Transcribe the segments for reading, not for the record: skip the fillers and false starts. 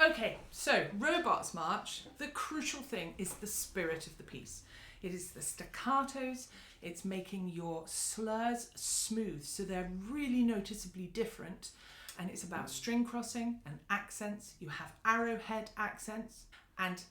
Okay, so Robots March, the crucial thing is the spirit of the piece. It is the staccatos, it's making your slurs smooth so they're really noticeably different, and it's about string crossing and accents. You have arrowhead accents and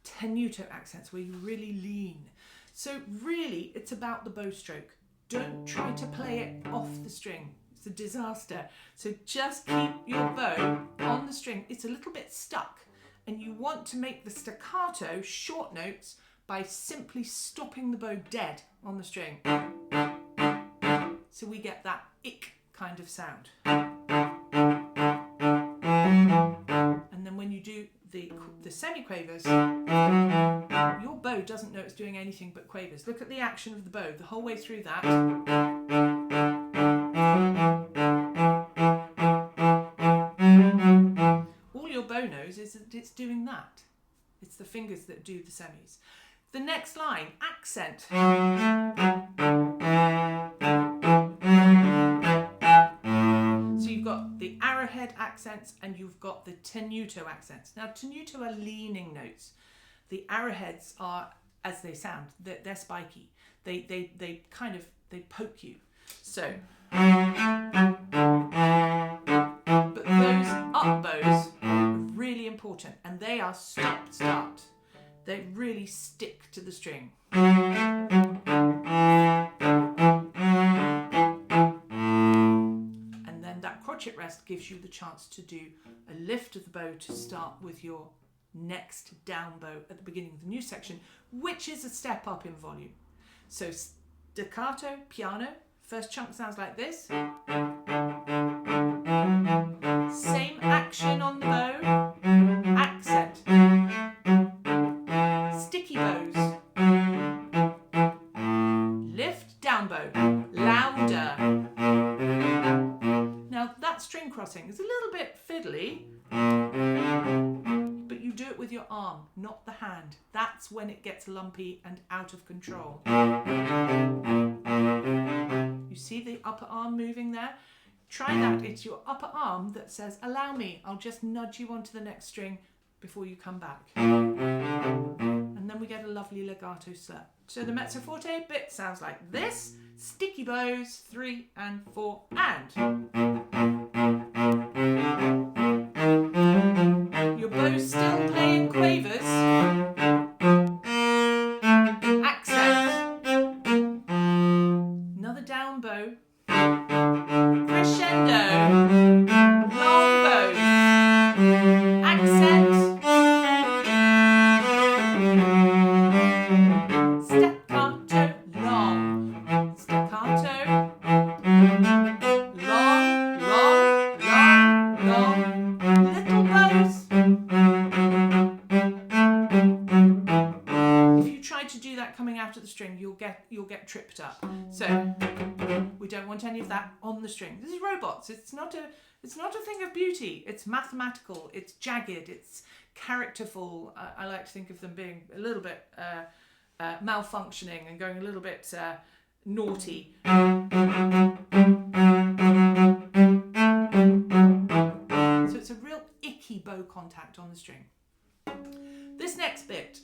tenuto accents where you really lean. So really it's about the bow stroke. Don't try to play it off the string. It's a disaster. So just keep your bow on the string. It's a little bit stuck, and you want to make the staccato short notes by simply stopping the bow dead on the string. So we get that ick kind of sound. And then when you do the semiquavers, your bow doesn't know it's doing anything but quavers. Look at the action of the bow the whole way through that. All your bow knows is that it's doing that. It's the fingers that do the semis. The next line, accent. So you've got the arrowhead accents and you've got the tenuto accents. Now tenuto are leaning notes. The arrowheads are, as they sound, they're spiky. They kind of, they poke you. So, but those up bows are really important, and they are stop start. They really stick to the string. And then that crotchet rest gives you the chance to do a lift of the bow to start with your next down bow at the beginning of the new section, which is a step up in volume. So staccato, piano, first chunk sounds like this. Same action on the bow, accent. Sticky bows. Lift, down bow, louder. Now that string crossing is a little bit fiddly, but you do it with your arm, not the hand. That's when it gets lumpy and out of control. You see the upper arm moving there? Try that. It's your upper arm that says, allow me, I'll just nudge you onto the next string before you come back. And then we get a lovely legato slur. So the mezzo forte bit sounds like this. Sticky bows, 3 and 4, and. Your bow's still playing quavers. Accent. Another down bow. Crescendo. Long bows. Accent. Staccato. Long. Staccato. Long, long, long, long. Little bows. If you try to do that coming out of the string, you'll get tripped up. So we don't want any of that on the string. This is Robots. It's not a thing of beauty. It's mathematical. It's jagged. It's characterful. I like to think of them being a little bit malfunctioning and going a little bit naughty. So it's a real icky bow contact on the string. This next bit,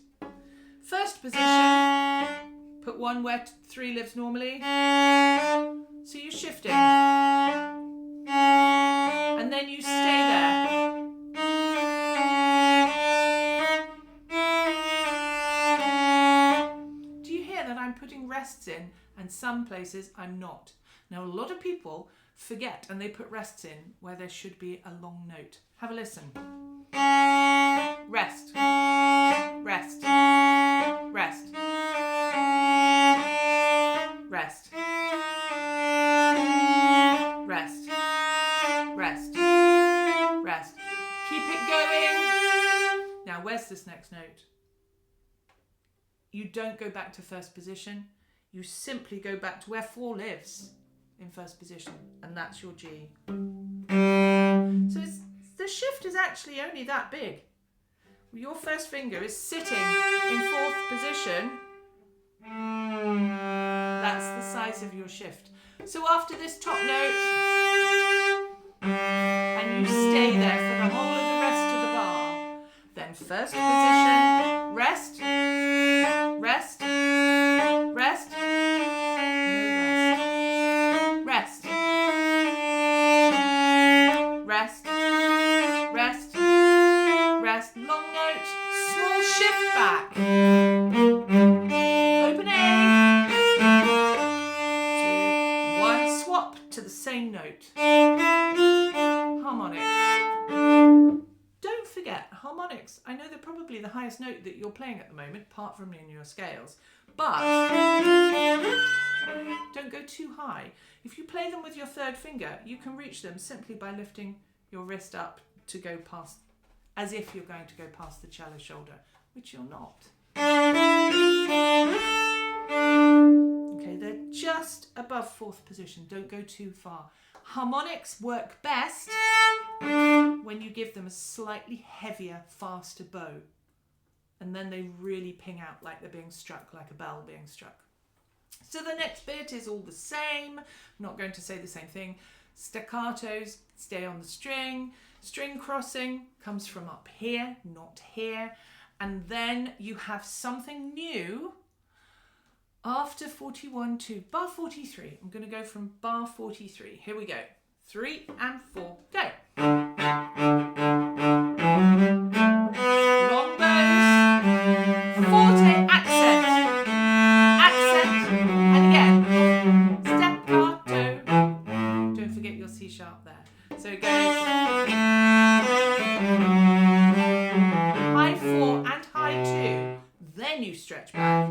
first position, put 1 where 3 lives normally. So you're shifting. And then you stay there. Do you hear that I'm putting rests in and some places I'm not? Now a lot of people forget and they put rests in where there should be a long note. Have a listen. Rest. Rest. Rest. Rest. Rest. Rest. Rest. Keep it going. Now where's this next note? You don't go back to first position. You simply go back to where 4 lives in first position, and that's your G. So the shift is actually only that big. Your first finger is sitting in 4th position. That's the size of your shift. So after this top note, and you stay there for the whole of the rest of the bar. First position, rest, rest, rest, no rest, rest, rest, rest, rest, long note, small shift back, open A, 2, 1, swap to the same note, harmonic. Don't forget, harmonics, I know they're probably the highest note that you're playing at the moment, apart from in your scales, but don't go too high. If you play them with your third finger, you can reach them simply by lifting your wrist up to go past, as if you're going to go past the cello shoulder, which you're not. Okay, they're just above fourth position. Don't go too far. Harmonics work best when you give them a slightly heavier, faster bow. And then they really ping out like they're being struck, like a bell being struck. So the next bit is all the same. I'm not going to say the same thing. Staccatos stay on the string. String crossing comes from up here, not here. And then you have something new after 41 to bar 43. I'm going to go from bar 43. Here we go. 3 and 4, go. Long bows, forte, accent, accent, and again, staccato. Don't forget your C sharp there. So it goes high 4 and high 2. Then you stretch back.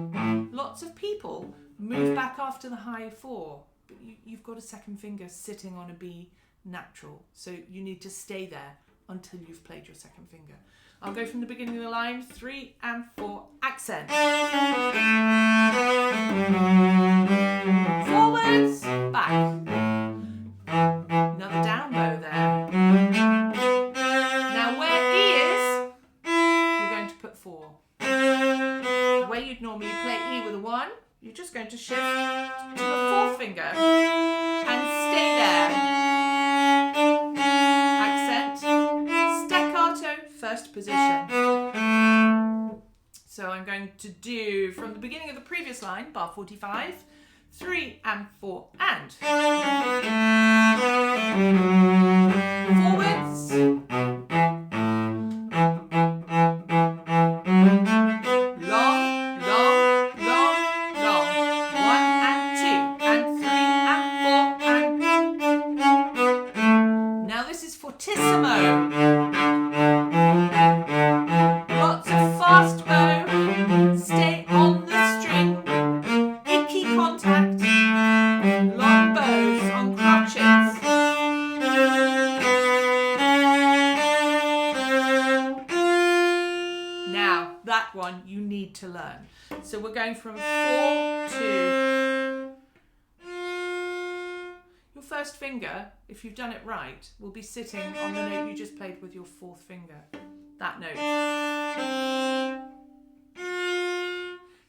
Lots of people move back after the high 4, but you've got a second finger sitting on a B natural, so you need to stay there until you've played your second finger. I'll go from the beginning of the line, 3 and 4, accent. Forwards, back. Another down bow there. Now where E is, you're going to put 4. The way you'd normally play E with a 1, you're just going to shift to the fourth finger and stay there. Accent, staccato, first position. So I'm going to do from the beginning of the previous line, bar 45, 3 and 4 and. Forwards. That one you need to learn. So we're going from 4 to... Your first finger, if you've done it right, will be sitting on the note you just played with your fourth finger. That note.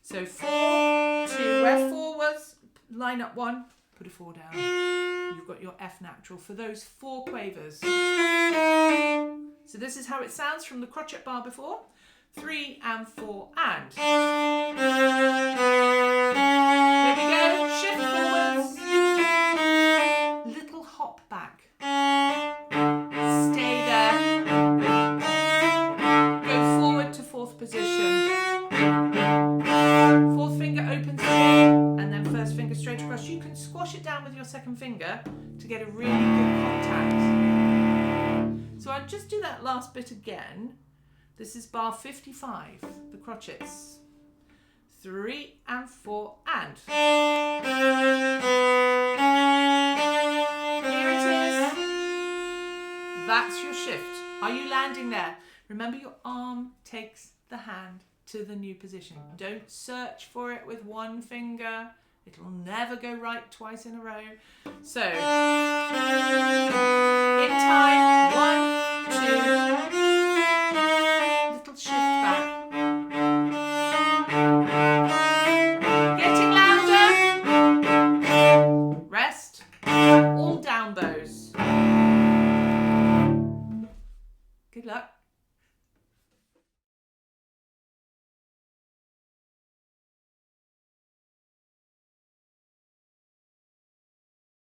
So 4 to where 4 was, line up 1, put a 4 down. You've got your F natural for those 4 quavers. So this is how it sounds from the crotchet bar before. 3 and 4 and. There we go, shift forwards. Little hop back. Stay there. Go forward to fourth position. Fourth finger opens again, and then first finger straight across. You can squash it down with your second finger to get a really good contact. So I'll just do that last bit again. This is bar 55, the crotchets. 3 and 4 and. Here it is. That's your shift. Are you landing there? Remember, your arm takes the hand to the new position. Don't search for it with one finger. It'll never go right twice in a row. So, in time, 1, 2, shift back. Getting louder. Rest. All down bows. Good luck.